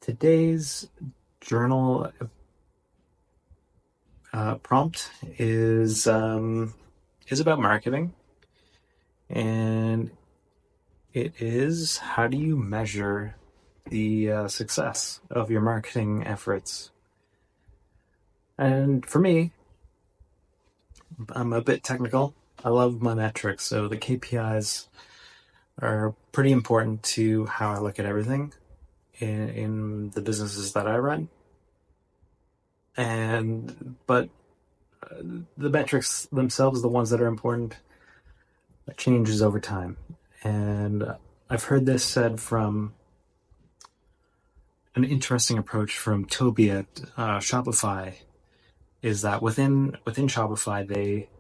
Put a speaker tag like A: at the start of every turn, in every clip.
A: Today's journal prompt is about marketing, and it is how do you measure the success of your marketing efforts? And for me, I'm a bit technical. I love my metrics, so the KPIs are pretty important to how I look at everything in the businesses that I run. But the metrics themselves, the ones that are important, changes over time. And I've heard this said from an interesting approach from Toby at Shopify, is that within Shopify they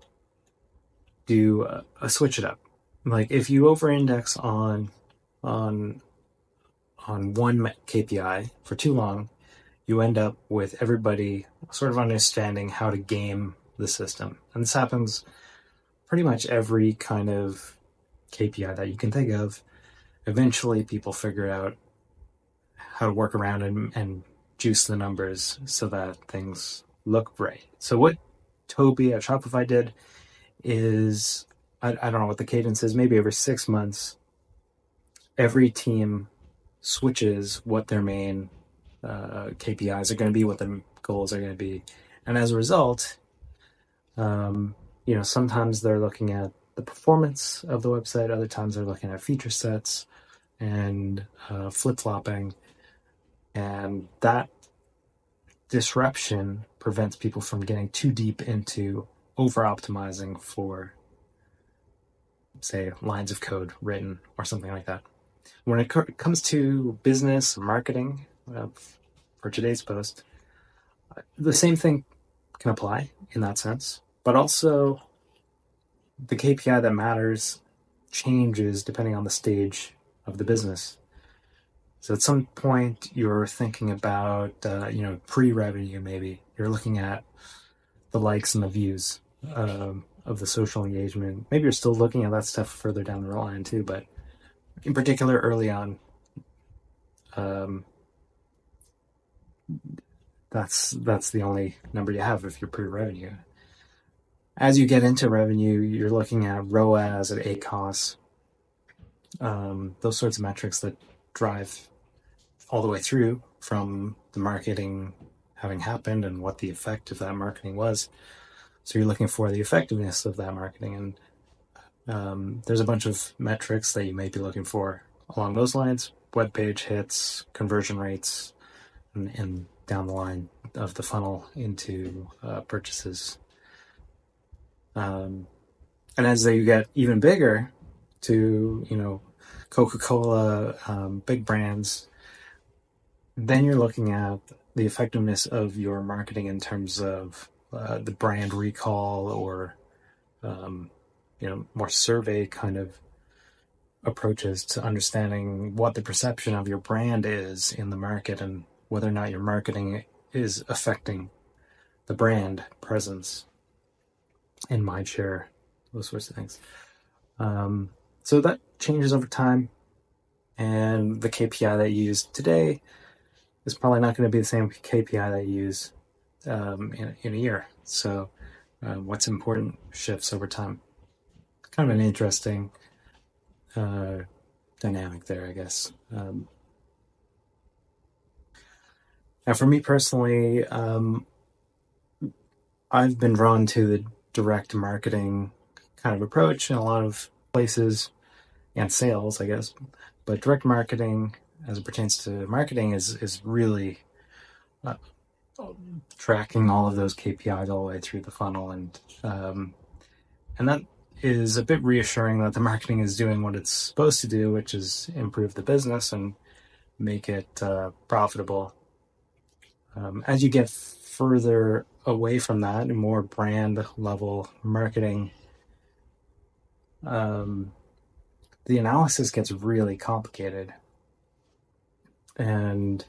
A: do a switch it up. Like if you over-index on one KPI for too long, you end up with everybody sort of understanding how to game the system. And this happens pretty much every kind of KPI that you can think of. Eventually people figure out how to work around and juice the numbers so that things look right. So what Toby at Shopify did is, I don't know what the cadence is, maybe every 6 months, every team switches what their main KPIs are going to be, what the goals are going to be. And as a result, sometimes they're looking at the performance of the website, other times they're looking at feature sets and flip-flopping. And that disruption prevents people from getting too deep into over-optimizing for, say, lines of code written or something like that. When it comes to business marketing, for today's post, the same thing can apply in that sense, but also the KPI that matters changes depending on the stage of the business. So at some point you're thinking about, pre-revenue, maybe you're looking at the likes and the views of the social engagement. Maybe you're still looking at that stuff further down the line too, but in particular early on, that's the only number you have if you're pre-revenue. As you get into revenue, you're looking at ROAS, at ACOS, those sorts of metrics that drive all the way through from the marketing having happened and what the effect of that marketing was. So you're looking for the effectiveness of that marketing, and there's a bunch of metrics that you may be looking for along those lines: web page hits, conversion rates, and down the line of the funnel into purchases. And as they get even bigger, to Coca-Cola, big brands, then you're looking at the effectiveness of your marketing in terms of the brand recall or more survey kind of approaches to understanding what the perception of your brand is in the market and whether or not your marketing is affecting the brand presence and mind share, those sorts of things. So that changes over time, and the KPI that you use today is probably not going to be the same KPI that you use in a year. So what's important shifts over time. Kind of an interesting dynamic there, I guess. Now, for me personally, I've been drawn to the direct marketing kind of approach in a lot of places, and sales, I guess. But direct marketing, as it pertains to marketing, is really tracking all of those KPIs all the way through the funnel, and that is a bit reassuring that the marketing is doing what it's supposed to do, which is improve the business and make it profitable. As you get further away from that and more brand level marketing, the analysis gets really complicated. And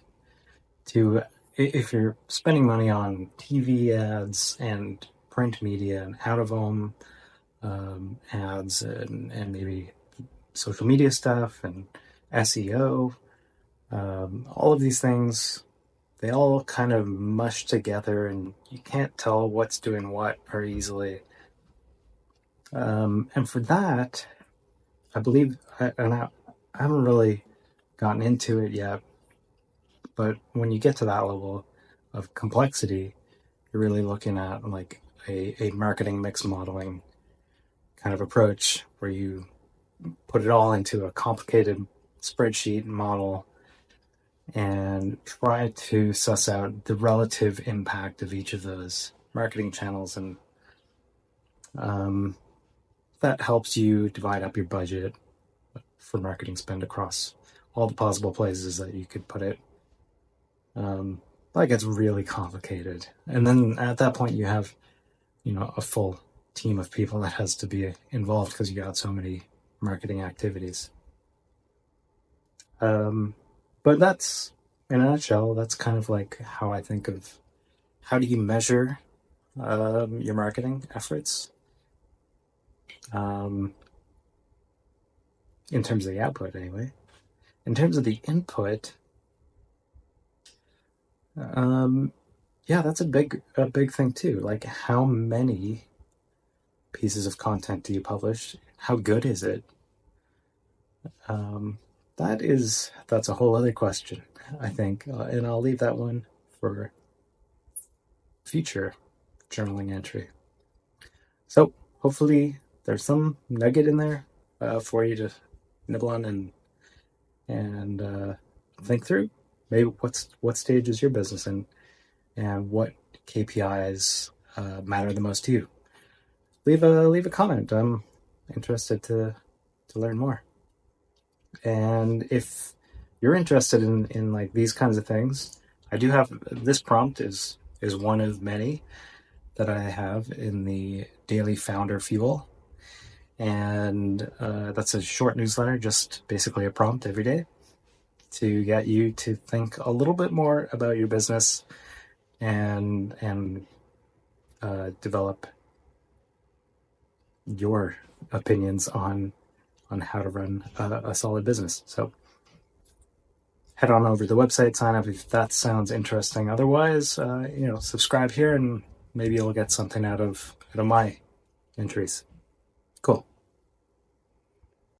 A: if you're spending money on TV ads and print media and out-of-home ads and maybe social media stuff and SEO, All of these things, they all kind of mush together, and you can't tell what's doing what very easily. And for that, I believe, and I haven't really gotten into it yet, but when you get to that level of complexity, you're really looking at like a marketing mix modeling kind of approach where you put it all into a complicated spreadsheet model and try to suss out the relative impact of each of those marketing channels. And um, that helps you divide up your budget for marketing spend across all the possible places that you could put it. That gets really complicated. And then at that point, you have, a full team of people that has to be involved because you got so many marketing activities. But that's, in a nutshell, that's kind of like how I think of how do you measure your marketing efforts in terms of the output, anyway. In terms of the input, yeah, that's a big thing too. Like, how many pieces of content do you publish? How good is it? That's a whole other question, I think, and I'll leave that one for future journaling entry. So hopefully there's some nugget in there for you to nibble on and think through. Maybe what stage is your business in, and what KPIs matter the most to you. Leave a comment. I'm interested to learn more. And if you're interested in like these kinds of things, I do have this prompt is one of many that I have in the Daily Founder Fuel. And that's a short newsletter, just basically a prompt every day to get you to think a little bit more about your business and develop your opinions on how to run a solid business. So head on over to the website, sign up if that sounds interesting. Otherwise, subscribe here and maybe you'll get something out of my entries. Cool.